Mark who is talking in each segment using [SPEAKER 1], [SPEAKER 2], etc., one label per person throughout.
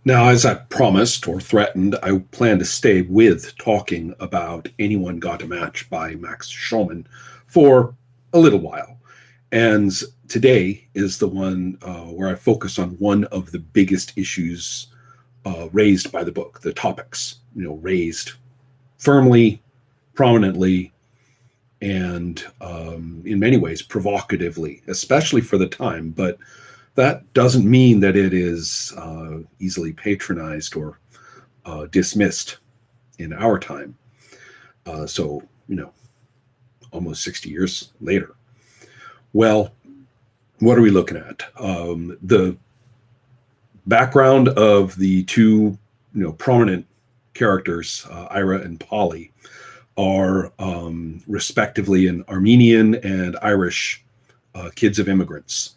[SPEAKER 1] Now, as I promised or threatened, I plan to stay with talking about Anyone Got a Match by Max Schulman for a little while. And today is the one where I focus on one of the biggest issues raised by the book, the topics, raised firmly, prominently, and in many ways provocatively, especially for the time. But that doesn't mean that it is easily patronized or dismissed in our time. So, almost 60 years later. Well, what are we looking at? The background of the two, prominent characters, Ira and Polly, are respectively an Armenian and Irish kids of immigrants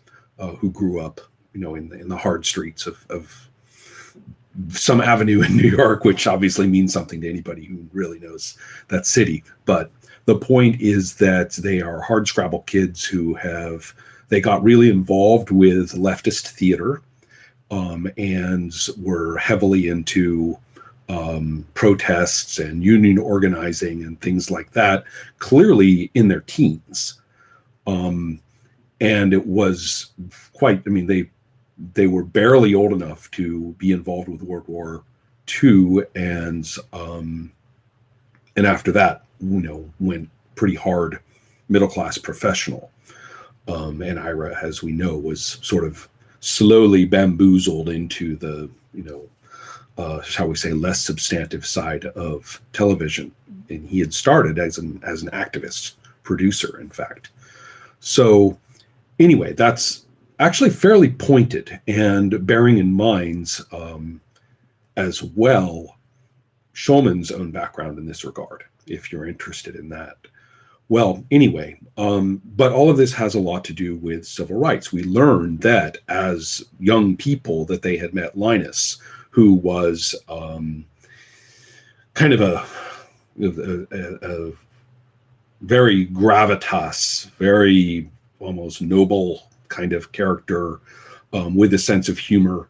[SPEAKER 1] who grew up, in the hard streets of some avenue in New York, which obviously means something to anybody who really knows that city. But the point is that they are hardscrabble kids they got really involved with leftist theater and were heavily into protests and union organizing and things like that, clearly in their teens. And it was quite, they were barely old enough to be involved with World War II. And after that, went pretty hard middle-class professional. And Ira, as we know, was sort of slowly bamboozled into the, shall we say, less substantive side of television. And he had started as an activist producer, in fact. So anyway, that's actually fairly pointed, and bearing in mind as well Schulman's own background in this regard, if you're interested in that. Well, anyway, but all of this has a lot to do with civil rights. We learned that as young people that they had met Linus, who was kind of a very gravitas, very almost noble kind of character with a sense of humor,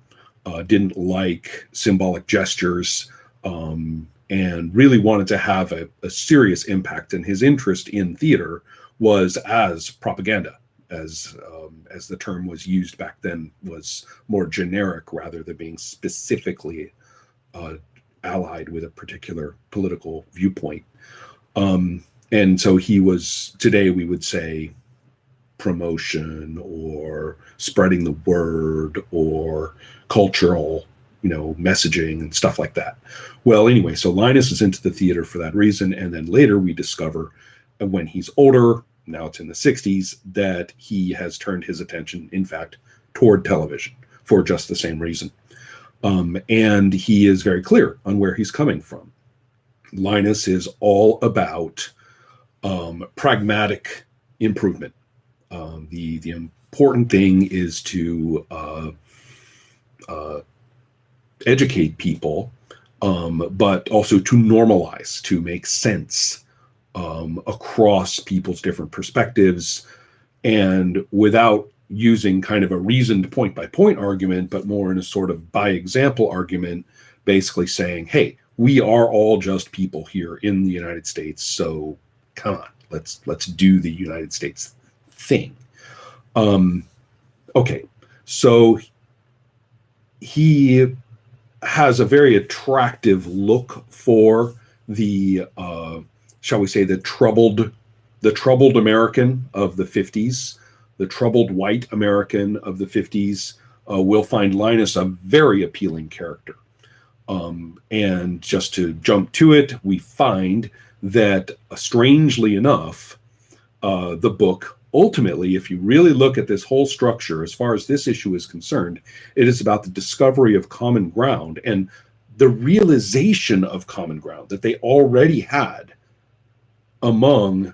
[SPEAKER 1] didn't like symbolic gestures, and really wanted to have a serious impact. And his interest in theater was as propaganda, as the term was used back then, was more generic rather than being specifically allied with a particular political viewpoint. And so he was, today we would say, promotion or spreading the word or cultural, messaging and stuff like that. Well, anyway, so Linus is into the theater for that reason. And then later we discover when he's older, now it's in the 60s, that he has turned his attention, in fact, toward television for just the same reason. And he is very clear on where he's coming from. Linus is all about pragmatic improvement. The important thing is to educate people, but also to normalize, to make sense across people's different perspectives, and without using kind of a reasoned point-by-point argument, but more in a sort of by-example argument, basically saying, hey, we are all just people here in the United States, so come on, let's do the United States thing. Okay, so he has a very attractive look for the, shall we say, the troubled American of the 50s, the troubled white American of the 50s. Will find Linus a very appealing character. And just to jump to it, we find that, strangely enough, the book ultimately, if you really look at this whole structure, as far as this issue is concerned, it is about the discovery of common ground and the realization of common ground that they already had among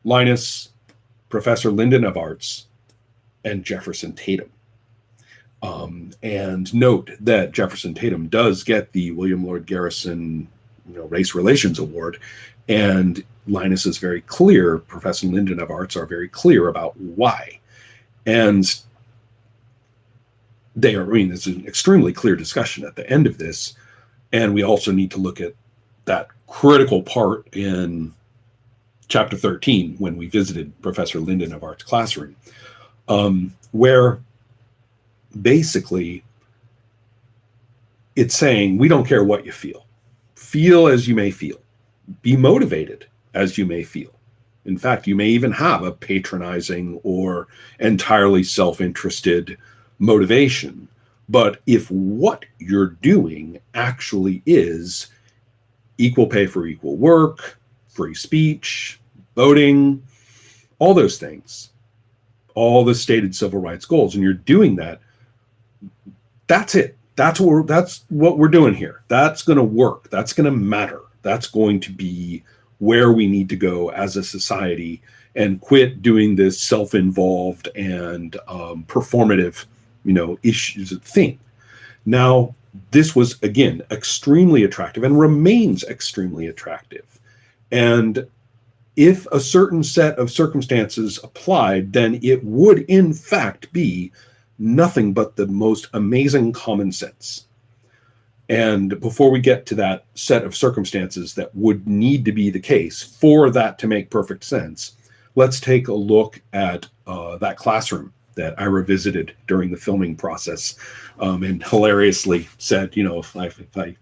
[SPEAKER 1] Linus, Professor Linden of Arts, and Jefferson Tatum. And note that Jefferson Tatum does get the William Lloyd Garrison, Race Relations Award, and Linus is very clear, Professor Linden of Arts are very clear about why. And it's an extremely clear discussion at the end of this. And we also need to look at that critical part in chapter 13 when we visited Professor Linden of Art's classroom, where basically it's saying, we don't care what you feel. Feel as you may feel. Be motivated as you may feel. In fact, you may even have a patronizing or entirely self-interested motivation. But if what you're doing actually is equal pay for equal work, free speech, voting, all those things, all the stated civil rights goals, and you're doing that, that's it. That's what we're doing here. That's going to work. That's going to matter. That's going to be where we need to go as a society, and quit doing this self-involved and performative, issues thing. Now, this was, again, extremely attractive and remains extremely attractive. And if a certain set of circumstances applied, then it would, in fact, be nothing but the most amazing common sense. And before we get to that set of circumstances that would need to be the case for that to make perfect sense, let's take a look at that classroom that Ira visited during the filming process, and hilariously said, if I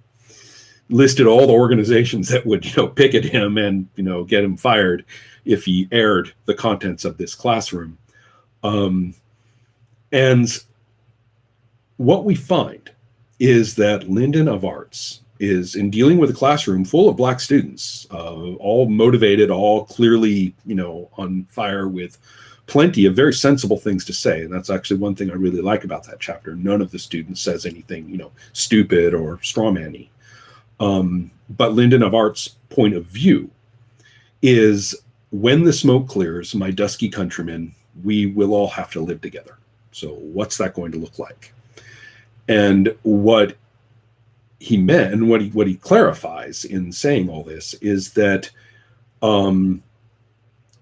[SPEAKER 1] listed all the organizations that would, picket him and, get him fired if he aired the contents of this classroom. And what we find is that Linden of Arts is, in dealing with a classroom full of Black students, all motivated, all clearly, on fire with plenty of very sensible things to say. And that's actually one thing I really like about that chapter. None of the students says anything, stupid or strawman-y. But Linden of Arts' point of view is, when the smoke clears, my dusky countrymen, we will all have to live together. So what's that going to look like? And what he meant, and what he clarifies in saying all this, is that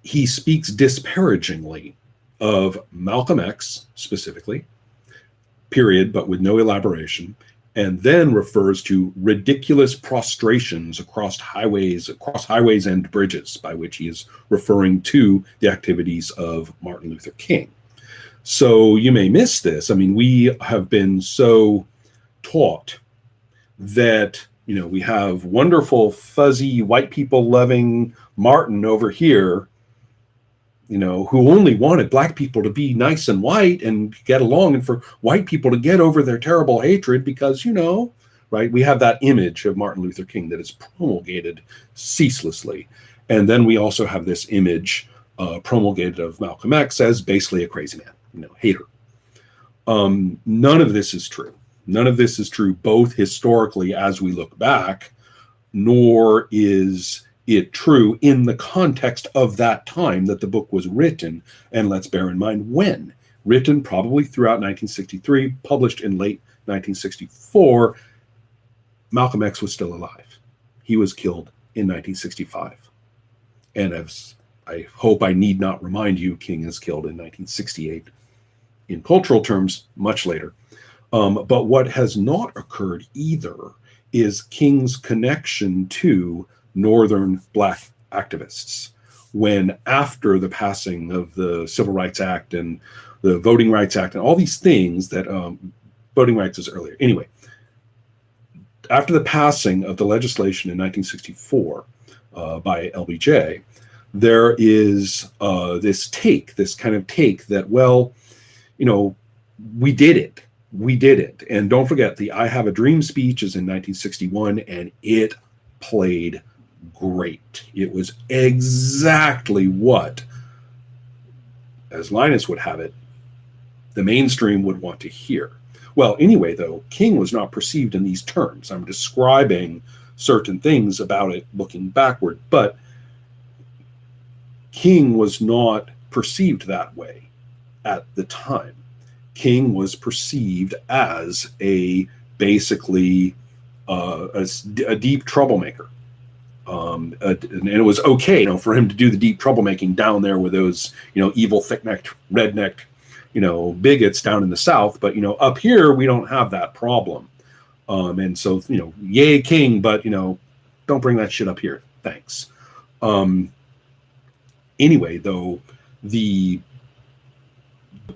[SPEAKER 1] he speaks disparagingly of Malcolm X specifically, period, but with no elaboration, and then refers to ridiculous prostrations across highways and bridges, by which he is referring to the activities of Martin Luther King. So you may miss this. I mean, we have been so taught that, we have wonderful, fuzzy, white people loving Martin over here, who only wanted Black people to be nice and white and get along, and for white people to get over their terrible hatred because, right, we have that image of Martin Luther King that is promulgated ceaselessly. And then we also have this image promulgated of Malcolm X as basically a crazy man, hater. None of this is true. None of this is true, both historically as we look back, nor is it true in the context of that time that the book was written. And let's bear in mind when. Written probably throughout 1963, published in late 1964, Malcolm X was still alive. He was killed in 1965. And as I hope I need not remind you, King is killed in 1968. In cultural terms, much later. But what has not occurred either is King's connection to Northern Black activists, when after the passing of the Civil Rights Act and the Voting Rights Act and all these things that voting rights is earlier. Anyway, after the passing of the legislation in 1964 by LBJ, there is this kind of take that, well, we did it. We did it. And don't forget, the I Have a Dream speech is in 1961, and it played great. It was exactly what, as Linus would have it, the mainstream would want to hear. Well, anyway, though, King was not perceived in these terms. I'm describing certain things about it looking backward, but King was not perceived that way at the time. King was perceived as basically a deep troublemaker. And it was okay, for him to do the deep troublemaking down there with those, evil, thick-necked, red-necked bigots down in the South, but up here we don't have that problem. And so yay king, but don't bring that shit up here. Thanks. Anyway, though, the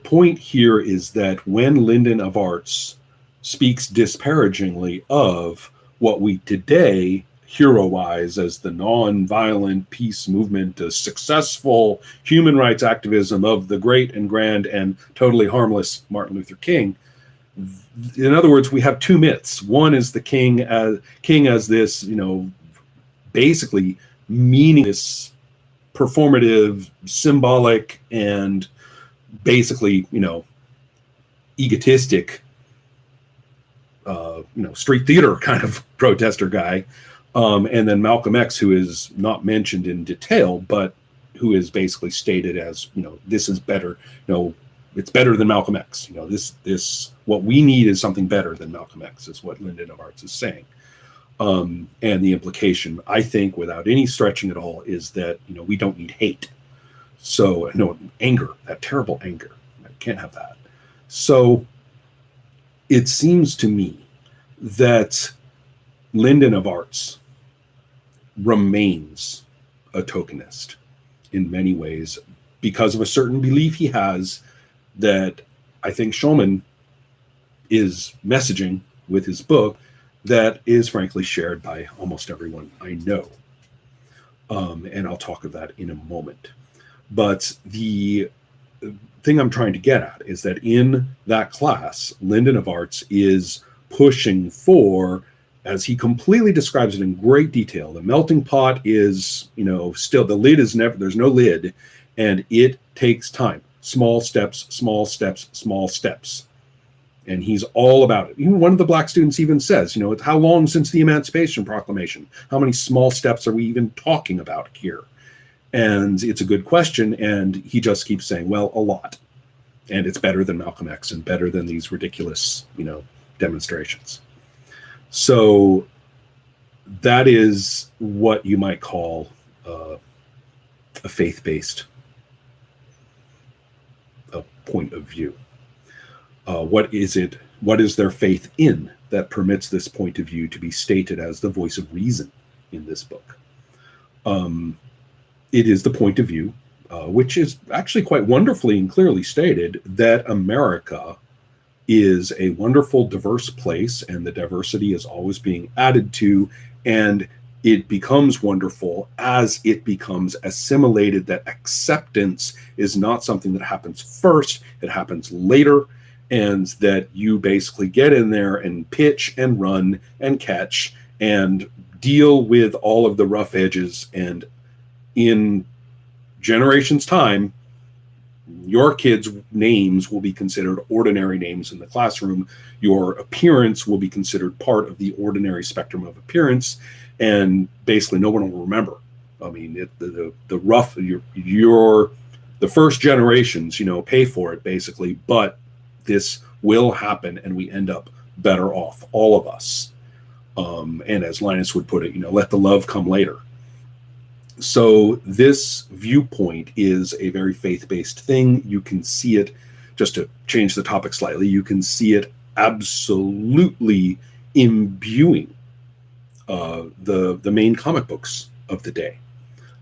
[SPEAKER 1] point here is that when Linden of Arts speaks disparagingly of what we today heroize as the non-violent peace movement, a successful human rights activism of the great and grand and totally harmless Martin Luther King. In other words, we have two myths. One is the king as this, basically meaningless, performative, symbolic, and basically, egotistic, street theater kind of protester guy. And then Malcolm X, who is not mentioned in detail, but who is basically stated as, this is better, it's better than Malcolm X. This what we need is something better than Malcolm X, is what Linden of Arts is saying. And the implication, I think, without any stretching at all, is that we don't need hate. So anger, that terrible anger. I can't have that. So it seems to me that Linden of Arts remains a tokenist in many ways because of a certain belief he has that I think Shulman is messaging with his book that is frankly shared by almost everyone I know. And I'll talk of that in a moment. But the thing I'm trying to get at is that in that class, Linden of Arts is pushing for, as he completely describes it in great detail, the melting pot is, still, the lid is never, there's no lid, and it takes time. Small steps, small steps, small steps. And he's all about it. Even one of the black students even says, how long since the Emancipation Proclamation? How many small steps are we even talking about here? And it's a good question. And he just keeps saying, well, a lot. And it's better than Malcolm X and better than these ridiculous, demonstrations. So that is what you might call a faith-based point of view. What is it? What is their faith in that permits this point of view to be stated as the voice of reason in this book? It is the point of view, which is actually quite wonderfully and clearly stated, that America is a wonderful, diverse place, and the diversity is always being added to, and it becomes wonderful as it becomes assimilated, that acceptance is not something that happens first, it happens later, and that you basically get in there and pitch and run and catch and deal with all of the rough edges, and in generations' time, your kids' names will be considered ordinary names in the classroom. Your appearance will be considered part of the ordinary spectrum of appearance, and basically no one will remember. I mean, the rough, the first generations, pay for it basically, but this will happen, and we end up better off, all of us. And as Linus would put it, let the love come later. So this viewpoint is a very faith-based thing. You can see it, just to change the topic slightly, you can see it absolutely imbuing the main comic books of the day,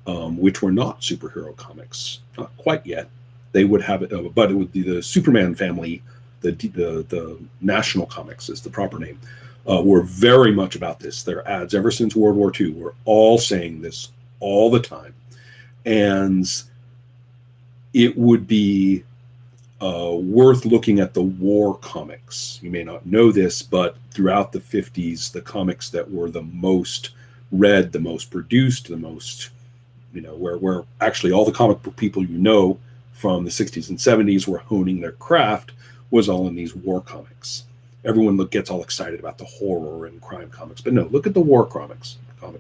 [SPEAKER 1] which were not superhero comics, not quite yet. They would have it, but it would be the Superman family, the National Comics is the proper name, were very much about this. Their ads ever since World War II were all saying this all the time. And it would be worth looking at the war comics. You may not know this, but throughout the 50s, the comics that were the most read, the most produced, the most, where actually all the comic book people from the 60s and 70s were honing their craft, was all in these war comics. Everyone gets all excited about the horror and crime comics, but no, look at the war comics.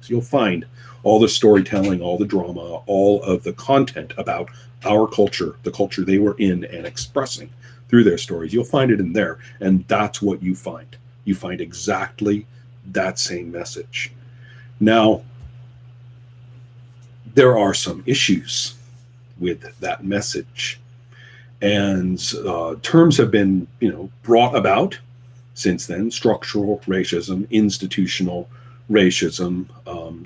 [SPEAKER 1] You'll find all the storytelling, all the drama, all of the content about our culture, the culture they were in and expressing through their stories. You'll find it in there, and that's what you find. You find exactly that same message. Now, there are some issues with that message, And terms have been, brought about since then: structural racism, institutional racism,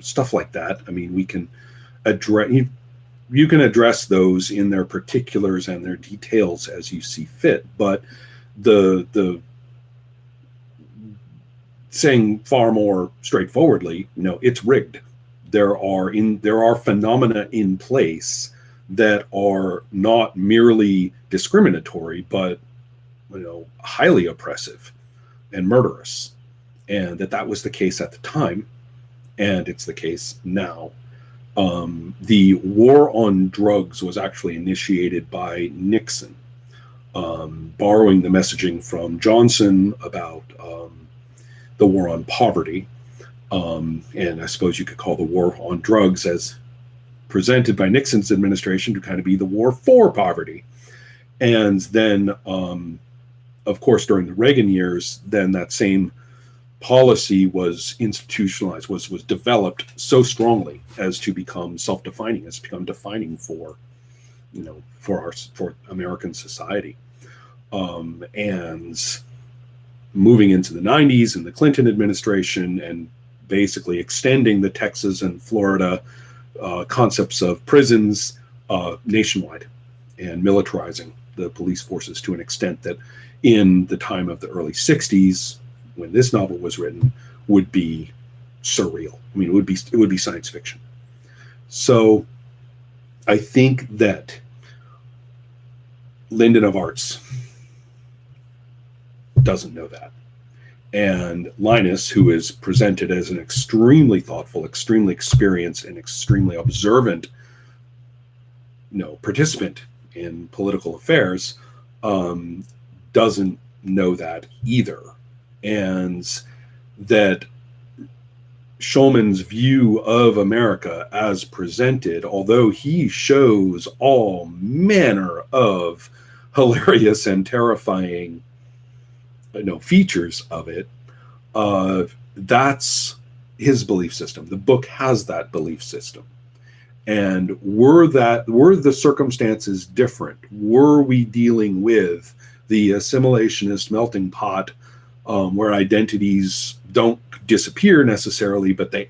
[SPEAKER 1] stuff like that. I mean, we can address you can address those in their particulars and their details as you see fit, but the saying far more straightforwardly, it's rigged. There are phenomena in place that are not merely discriminatory, but highly oppressive and murderous, and that was the case at the time, and it's the case now. The war on drugs was actually initiated by Nixon, borrowing the messaging from Johnson about the war on poverty. And I suppose you could call the war on drugs, as presented by Nixon's administration, to kind of be the war for poverty. And then, of course, during the Reagan years, then that same policy was institutionalized, was developed so strongly as to become self-defining, as to become defining for American society. And moving into the 90s and the Clinton administration, and basically extending the Texas and Florida concepts of prisons nationwide, and militarizing the police forces to an extent that in the time of the early 60s, when this novel was written, would be surreal. I mean, it would be science fiction. So I think that Lyndon of Arts doesn't know that. And Linus, who is presented as an extremely thoughtful, extremely experienced, and extremely observant, participant in political affairs, doesn't know that either. And that Schulman's view of America as presented, although he shows all manner of hilarious and terrifying features of it, that's his belief system. The book has that belief system. And were the circumstances different? Were we dealing with the assimilationist melting pot, where identities don't disappear necessarily, but they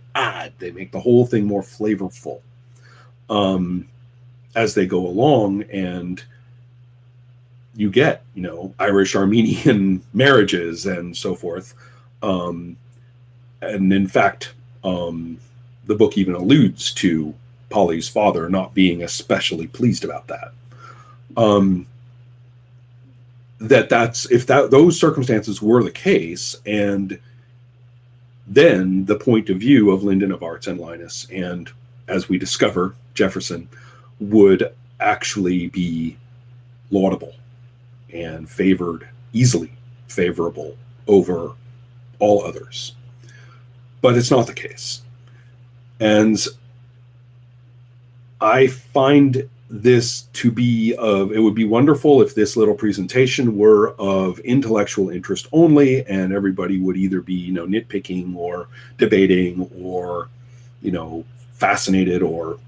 [SPEAKER 1] make the whole thing more flavorful as they go along, and you get, Irish Armenian marriages and so forth. And in fact, the book even alludes to Polly's father not being especially pleased about that. If those circumstances were the case, and then the point of view of Lyndon of Arts and Linus, and as we discover, Jefferson, would actually be laudable and easily favorable over all others. But it's not the case. And I find this to be it would be wonderful if this little presentation were of intellectual interest only, and everybody would either be, nitpicking or debating or, fascinated, or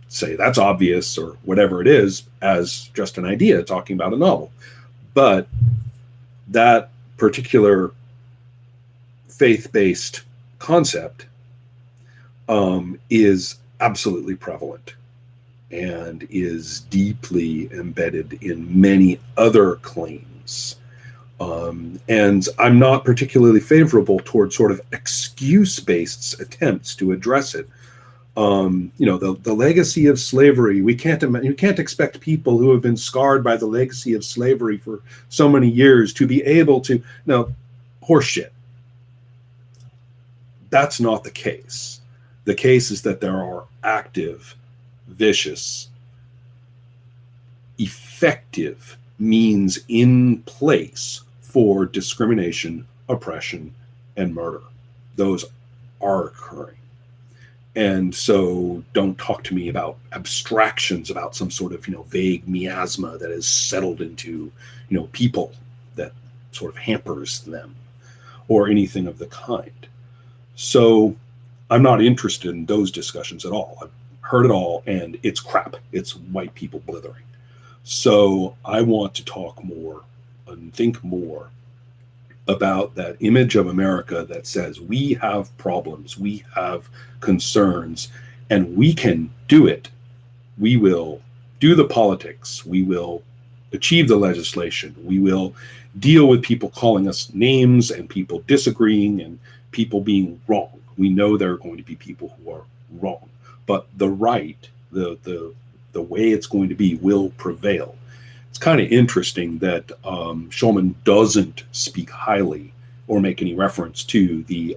[SPEAKER 1] say that's obvious or whatever it is, as just an idea talking about a novel. But that particular faith-based concept is absolutely prevalent and is deeply embedded in many other claims. And I'm not particularly favorable toward sort of excuse-based attempts to address it. The legacy of slavery, you can't expect people who have been scarred by the legacy of slavery for so many years to be able to, horseshit. That's not the case. The case is that there are active, vicious, effective means in place for discrimination, oppression, and murder. Those are occurring. And so don't talk to me about abstractions, about some sort of, vague miasma that is settled into, people that sort of hampers them, or anything of the kind. So I'm not interested in those discussions at all. I've heard it all, and it's crap. It's white people blithering. So I want to talk more and think more about that image of America that says we have problems, we have concerns, and we can do it. We will do the politics, we will achieve the legislation, we will deal with people calling us names and people disagreeing and people being wrong. We know there are going to be people who are wrong, but the right, the way it's going to be will prevail. It's kind of interesting that Shulman doesn't speak highly or make any reference to the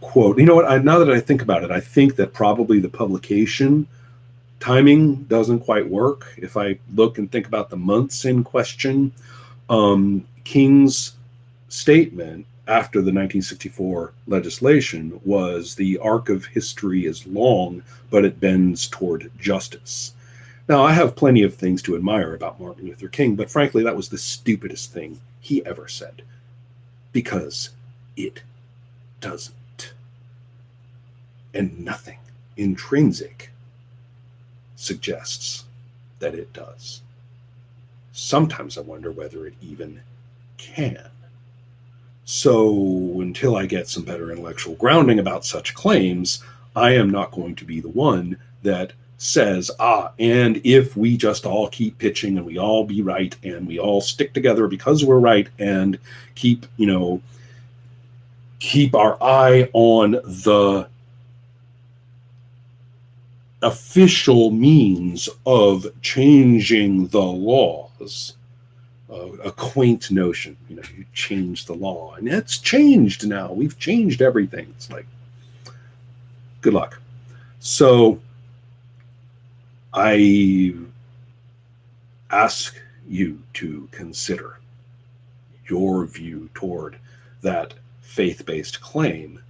[SPEAKER 1] quote. You know what? Now that I think about it, I think that probably the publication timing doesn't quite work. If I look and think about the months in question, King's statement after the 1964 legislation was the arc of history is long, but it bends toward justice. Now, I have plenty of things to admire about Martin Luther King, but frankly, that was the stupidest thing he ever said, because it doesn't. And nothing intrinsic suggests that it does. Sometimes I wonder whether it even can. So until I get some better intellectual grounding about such claims, I am not going to be the one that says, and if we just all keep pitching and we all be right and we all stick together because we're right and keep our eye on the official means of changing the laws. A quaint notion, you change the law, and it's changed now. We've changed everything. It's like, good luck. So I ask you to consider your view toward that faith-based claim.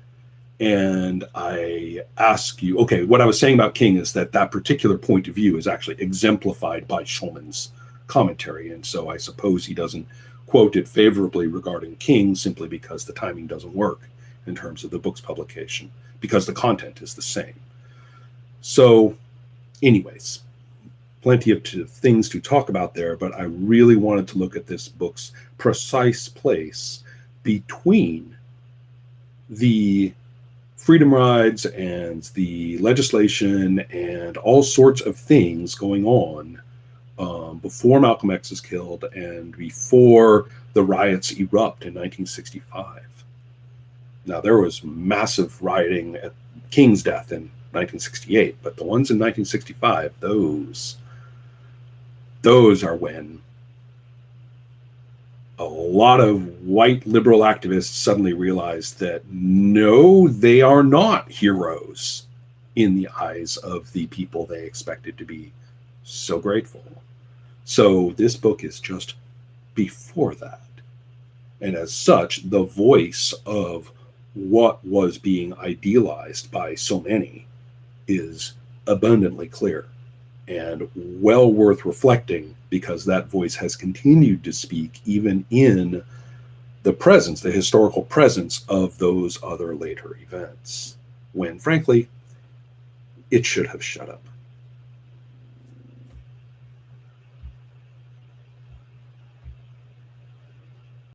[SPEAKER 1] And I ask you, okay, what I was saying about King is that particular point of view is actually exemplified by Shulman's commentary. And so I suppose he doesn't quote it favorably regarding King simply because the timing doesn't work in terms of the book's publication, because the content is the same. So anyways, plenty of things to talk about there, but I really wanted to look at this book's precise place between the freedom rides and the legislation and all sorts of things going on before Malcolm X is killed and before the riots erupt in 1965. Now, there was massive rioting at King's death in 1968, but the ones in 1965, those are when a lot of white liberal activists suddenly realized that no, they are not heroes in the eyes of the people they expected to be so grateful. So this book is just before that. And as such, the voice of what was being idealized by so many is abundantly clear and well worth reflecting, because that voice has continued to speak even in the presence, the historical presence of those other later events, when frankly, it should have shut up.